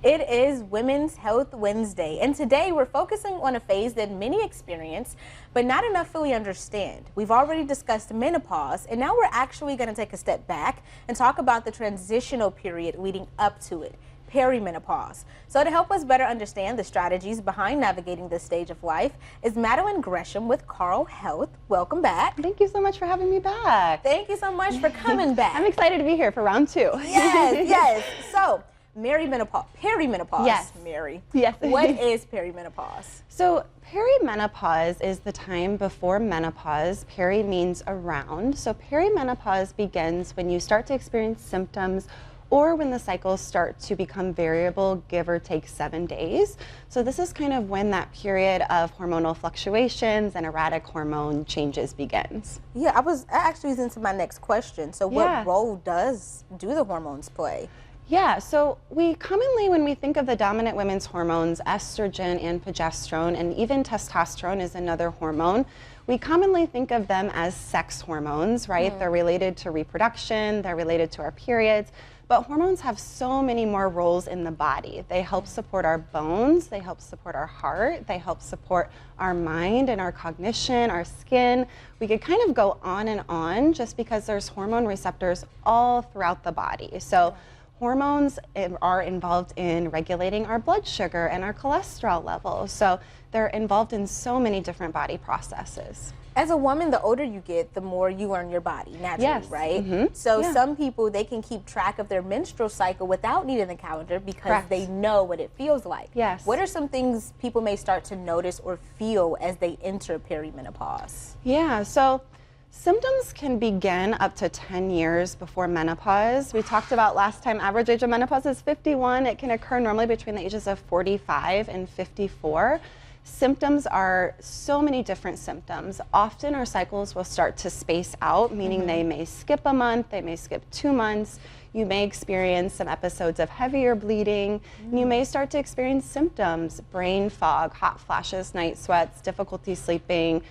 It is Women's Health Wednesday, and today we're focusing on a phase that many experience, but not enough fully understand. We've already discussed menopause, and now we're actually going to take a step back and talk about the transitional period leading up to it, perimenopause. So to help us better understand the strategies behind navigating this stage of life is Madeline Gresham with Carl Health. Welcome back. Thank you so much for having me back. Thank you so much for coming back. I'm excited to be here for round two. Yes. So, perimenopause. Yes. Mary. Yes. What is perimenopause? So perimenopause is the time before menopause. Peri means around. So perimenopause begins when you start to experience symptoms or when the cycles start to become variable, give or take 7 days. So this is kind of when that period of hormonal fluctuations and erratic hormone changes begins. Yeah, that actually is into my next question. So what role do the hormones play? Yeah, so we commonly, when we think of the dominant women's hormones, estrogen and progesterone, and even testosterone is another hormone, we commonly think of them as sex hormones, right? They're related to reproduction, they're related to our periods, but hormones have so many more roles in the body. They help support our bones, they help support our heart, they help support our mind and our cognition, our skin. We could kind of go on and on just because there's hormone receptors all throughout the body. So hormones are involved in regulating our blood sugar and our cholesterol levels. So they're involved in so many different body processes. As a woman, the older you get, the more you learn your body naturally, right? So some people, they can keep track of their menstrual cycle without needing a calendar because they know what it feels like. Yes. What are some things people may start to notice or feel as they enter perimenopause? Yeah, so symptoms can begin up to 10 years before menopause. We talked about last time, average age of menopause is 51. It can occur normally between the ages of 45 and 54. Symptoms are so many different symptoms. Often our cycles will start to space out, meaning they may skip a month, they may skip 2 months. You may experience some episodes of heavier bleeding. And you may start to experience symptoms, brain fog, hot flashes, night sweats, difficulty sleeping,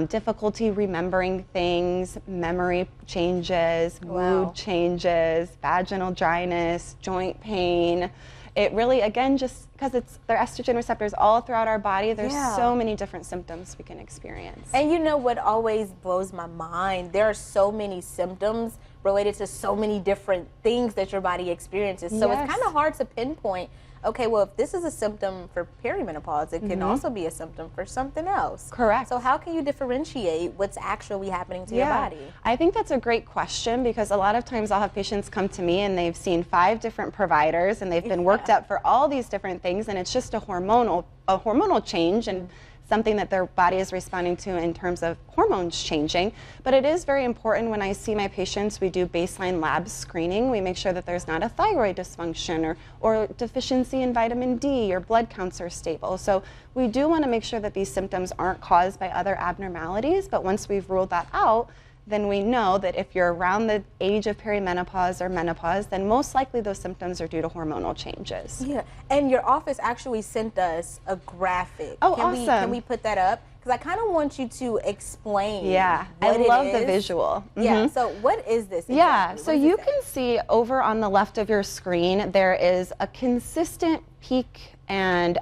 difficulty remembering things, memory changes, mood changes, vaginal dryness, joint pain. It really, again, just because there are estrogen receptors all throughout our body, there's so many different symptoms we can experience. And you know what always blows my mind? There are so many symptoms related to so many different things that your body experiences. So it's kind of hard to pinpoint, okay, well, if this is a symptom for perimenopause, it can also be a symptom for something else. Correct. So how can you differentiate what's actually happening to your body? I think that's a great question because a lot of times I'll have patients come to me and they've seen 5 different providers and they've been worked up for all these different things, and it's just a hormonal change and something that their body is responding to in terms of hormones changing. But it is very important when I see my patients, we do baseline lab screening. We make sure that there's not a thyroid dysfunction or deficiency in vitamin D, your blood counts are stable. So we do want to make sure that these symptoms aren't caused by other abnormalities, but once we've ruled that out, then we know that if you're around the age of perimenopause or menopause, then most likely those symptoms are due to hormonal changes. Yeah, and your office actually sent us a graphic. Oh, awesome. Can we put that up? Because I kind of want you to explain. Yeah, I love the visual. Yeah, so what is this exactly? Yeah, so you can see over on the left of your screen, there is a consistent peak and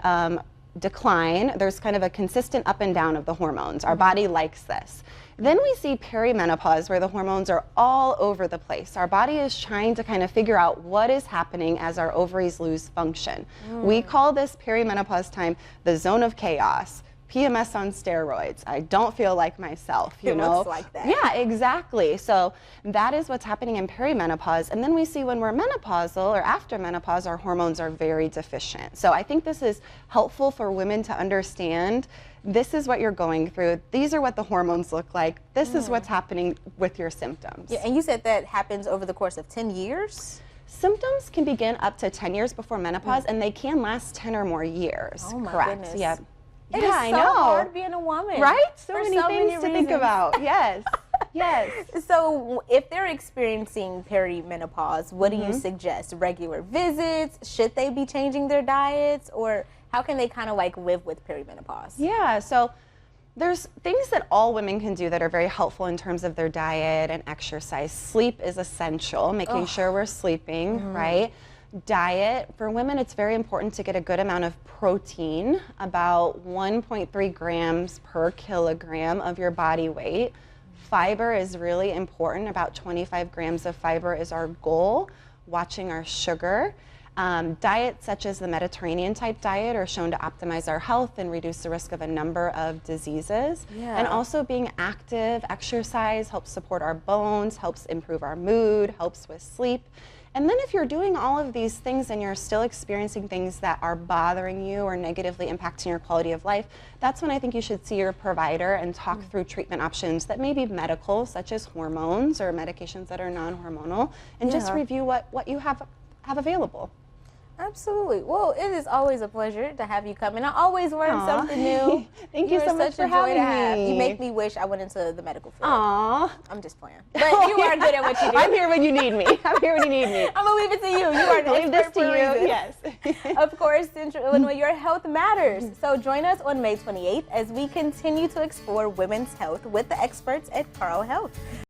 decline. There's kind of a consistent up and down of the hormones. Our body likes this. Then we see perimenopause, where the hormones are all over the place. Our body is trying to kind of figure out what is happening as our ovaries lose function. We call this perimenopause time the zone of chaos. PMS on steroids. I don't feel like myself, you know? Looks like that. Yeah, exactly. So that is what's happening in perimenopause. And then we see when we're menopausal or after menopause, our hormones are very deficient. So I think this is helpful for women to understand. This is what you're going through. These are what the hormones look like. This is what's happening with your symptoms. Yeah, and you said that happens over the course of 10 years? Symptoms can begin up to 10 years before menopause, and they can last 10 or more years. Oh my Correct. goodness. Yeah. It is so hard being a woman. Right? So for many things to think about. Yes. Yes. So if they're experiencing perimenopause, what do you suggest? Regular visits? Should they be changing their diets? Or how can they kind of like live with perimenopause? Yeah, so there's things that all women can do that are very helpful in terms of their diet and exercise. Sleep is essential, making sure we're sleeping, right? Diet. For women, it's very important to get a good amount of protein, about 1.3 grams per kilogram of your body weight. Fiber is really important. About 25 grams of fiber is our goal. Watching our sugar. Diets such as the Mediterranean type diet are shown to optimize our health and reduce the risk of a number of diseases. Yeah. And also being active, exercise helps support our bones, helps improve our mood, helps with sleep. And then if you're doing all of these things and you're still experiencing things that are bothering you or negatively impacting your quality of life, that's when I think you should see your provider and talk through treatment options that may be medical, such as hormones or medications that are non-hormonal, and just review what you have available. Absolutely. Well, it is always a pleasure to have you come, and I always learn something new. Thank you so much for having me. You make me wish I went into the medical field. Aww. I'm just playing. But you are good at what you do. I'm here when you need me. I'm here when you need me. I'm going to leave it to you. You are the leave this to you. Yes. Of course, Central Illinois, your health matters. So join us on May 28th as we continue to explore women's health with the experts at Carle Health.